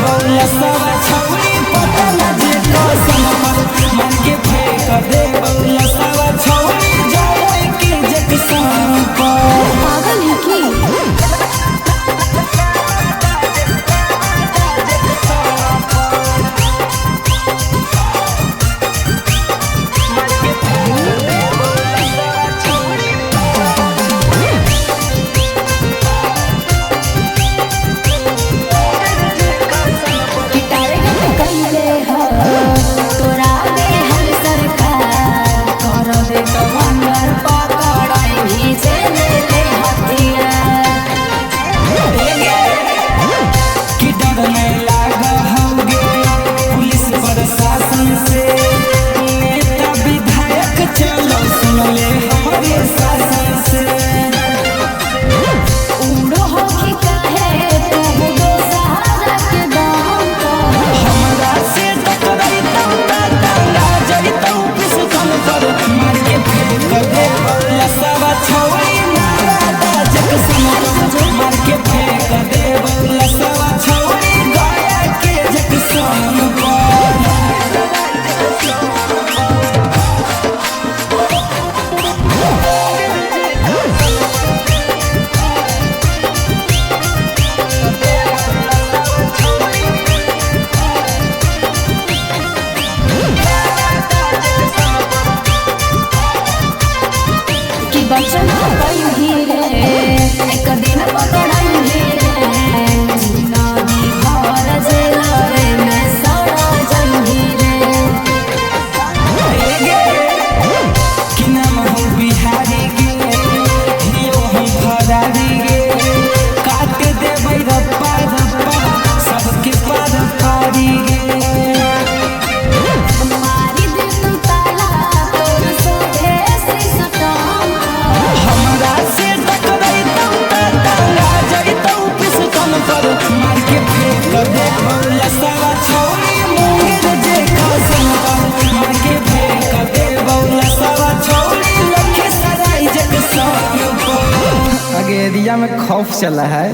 बौला सब छौरी पटल जे कसम मार के फेंक दे बौला सब छौरी जाए के जक्सन पर। पागल है की बचन कहीं रे एक दिन पकड़ाई रे जिंदगी भर जेल रे मैं सड़ा जंगी रे कि नाम हो बिहारी गे हियो हम फरारी गे काट देबै रप्पा रप्पा सबके पार पारी गे। मारी दे तू ताला तोर सोहे से सटाम हमरा से टकराइतौ त टांगा जइतौ पिस्तौल पर मार के फेंक दे बौला सब छौरी मुंगेर जे कसम पर मार के फेंक दे बौला सब छौरी लखीसराय जक्सन पर। आगे एरिया में खौफ चला है।